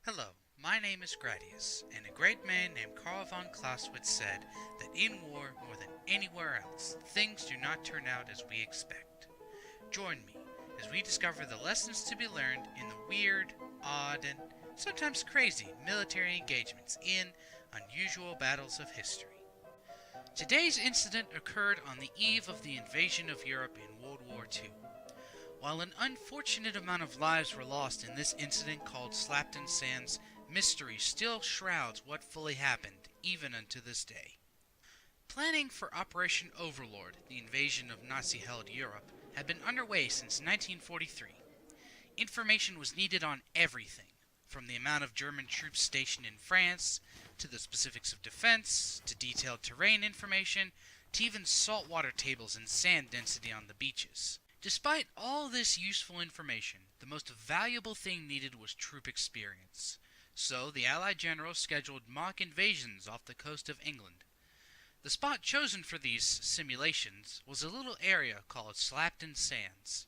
Hello, my name is Gradius, and a great man named Karl von Clausewitz said that in war, more than anywhere else, things do not turn out as we expect. Join me as we discover the lessons to be learned in the weird, odd, and sometimes crazy military engagements in unusual battles of history. Today's incident occurred on the eve of the invasion of Europe in World War II. While an unfortunate amount of lives were lost in this incident called Slapton Sands, mystery still shrouds what fully happened, even unto this day. Planning for Operation Overlord, the invasion of Nazi-held Europe, had been underway since 1943. Information was needed on everything, from the amount of German troops stationed in France, to the specifics of defense, to detailed terrain information, to even saltwater tables and sand density on the beaches. Despite all this useful information, the most valuable thing needed was troop experience. So the Allied generals scheduled mock invasions off the coast of England. The spot chosen for these simulations was a little area called Slapton Sands.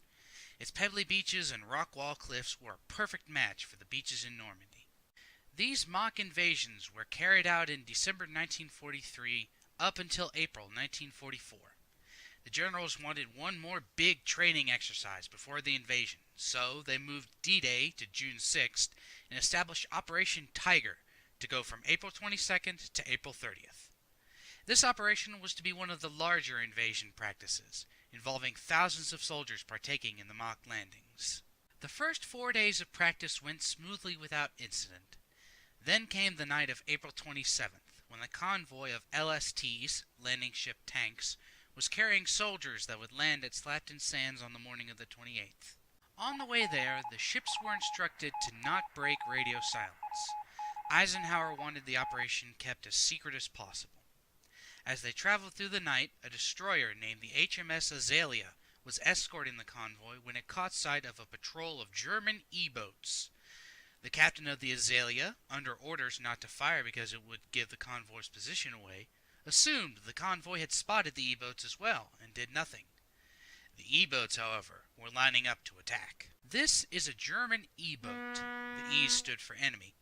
Its pebbly beaches and rock wall cliffs were a perfect match for the beaches in Normandy. These mock invasions were carried out in December 1943 up until April 1944. The generals wanted one more big training exercise before the invasion, so they moved D-Day to June 6th and established Operation Tiger to go from April 22nd to April 30th. This operation was to be one of the larger invasion practices, involving thousands of soldiers partaking in the mock landings. The first 4 days of practice went smoothly without incident. Then came the night of April 27th, when the convoy of LSTs, landing ship tanks, was carrying soldiers that would land at Slapton Sands on the morning of the 28th. On the way there, the ships were instructed to not break radio silence. Eisenhower wanted the operation kept as secret as possible. As they traveled through the night, a destroyer named the HMS Azalea was escorting the convoy when it caught sight of a patrol of German E-boats. The captain of the Azalea, under orders not to fire because it would give the convoy's position away, assumed the convoy had spotted the E-boats as well and did nothing. The E-boats, however, were lining up to attack. This is a German E-boat. The E stood for enemy.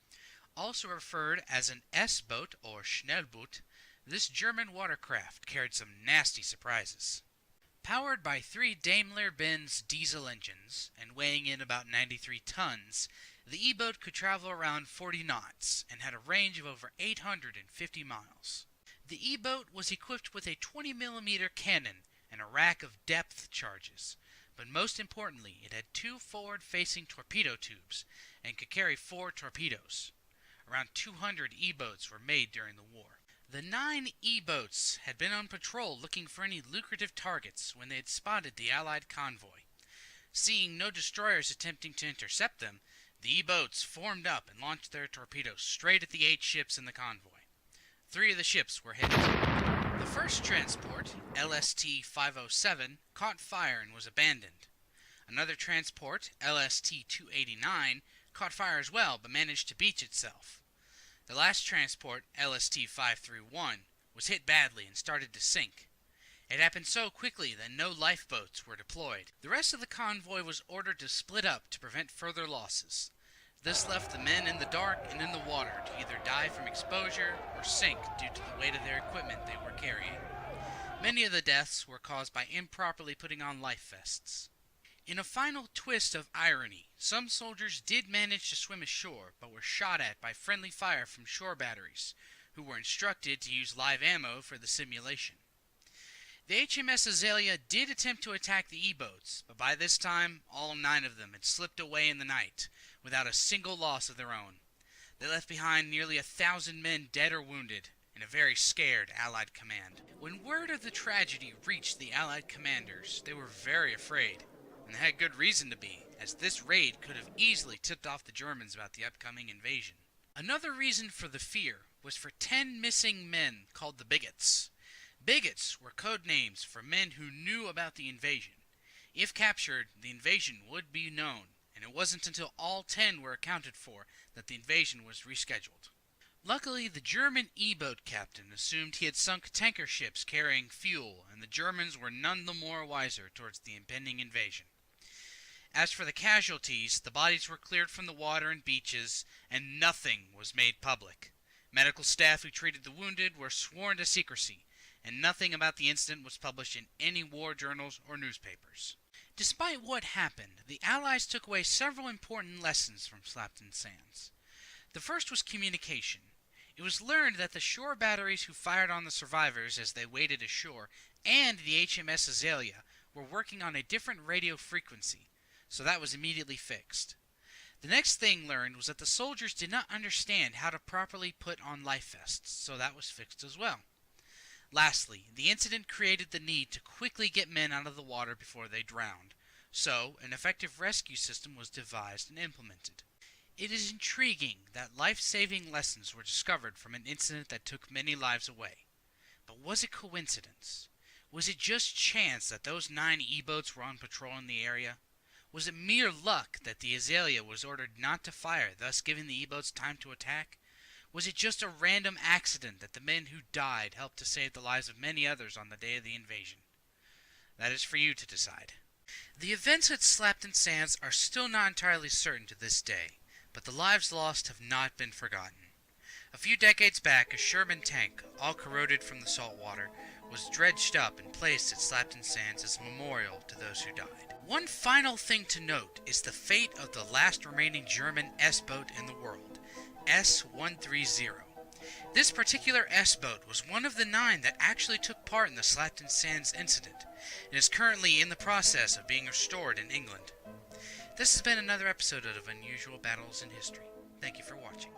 Also referred as an S-boat or Schnellboot, this German watercraft carried some nasty surprises. Powered by 3 Daimler-Benz diesel engines and weighing in about 93 tons, the E-boat could travel around 40 knots and had a range of over 850 miles. The E-boat was equipped with a 20mm cannon and a rack of depth charges, but most importantly it had 2 forward-facing torpedo tubes and could carry 4 torpedoes. Around 200 E-boats were made during the war. The 9 E-boats had been on patrol looking for any lucrative targets when they had spotted the Allied convoy. Seeing no destroyers attempting to intercept them, the E-boats formed up and launched their torpedoes straight at the 8 ships in the convoy. 3 of the ships were hit. The first transport, LST-507, caught fire and was abandoned. Another transport, LST-289, caught fire as well but managed to beach itself. The last transport, LST-531, was hit badly and started to sink. It happened so quickly that no lifeboats were deployed. The rest of the convoy was ordered to split up to prevent further losses. This left the men in the dark and in the water to either die from exposure or sink due to the weight of their equipment they were carrying. Many of the deaths were caused by improperly putting on life vests. In a final twist of irony, some soldiers did manage to swim ashore but were shot at by friendly fire from shore batteries, who were instructed to use live ammo for the simulation. The HMS Azalea did attempt to attack the E-boats, but by this time, all 9 of them had slipped away in the night, without a single loss of their own. They left behind nearly 1,000 men dead or wounded, and a very scared Allied command. When word of the tragedy reached the Allied commanders, they were very afraid, and they had good reason to be, as this raid could have easily tipped off the Germans about the upcoming invasion. Another reason for the fear was for 10 missing men called the Bigots. Bigots were code names for men who knew about the invasion. If captured, the invasion would be known, and it wasn't until all 10 were accounted for that the invasion was rescheduled. Luckily, the German E-boat captain assumed he had sunk tanker ships carrying fuel, and the Germans were none the more wiser towards the impending invasion. As for the casualties, the bodies were cleared from the water and beaches, and nothing was made public. Medical staff who treated the wounded were sworn to secrecy, and nothing about the incident was published in any war journals or newspapers. Despite what happened, the Allies took away several important lessons from Slapton Sands. The first was communication. It was learned that the shore batteries who fired on the survivors as they waded ashore and the HMS Azalea were working on a different radio frequency, so that was immediately fixed. The next thing learned was that the soldiers did not understand how to properly put on life vests, so that was fixed as well. Lastly, the incident created the need to quickly get men out of the water before they drowned, so an effective rescue system was devised and implemented. It is intriguing that life-saving lessons were discovered from an incident that took many lives away. But was it coincidence? Was it just chance that those 9 E-boats were on patrol in the area? Was it mere luck that the Azalea was ordered not to fire, thus giving the E-boats time to attack? Was it just a random accident that the men who died helped to save the lives of many others on the day of the invasion? That is for you to decide. The events at Slapton Sands are still not entirely certain to this day, but the lives lost have not been forgotten. A few decades back, a Sherman tank, all corroded from the salt water, was dredged up and placed at Slapton Sands as a memorial to those who died. One final thing to note is the fate of the last remaining German S-boat in the world, S-130. This particular S-boat was one of the 9 that actually took part in the Slapton Sands incident, and is currently in the process of being restored in England. This has been another episode of Unusual Battles in History. Thank you for watching.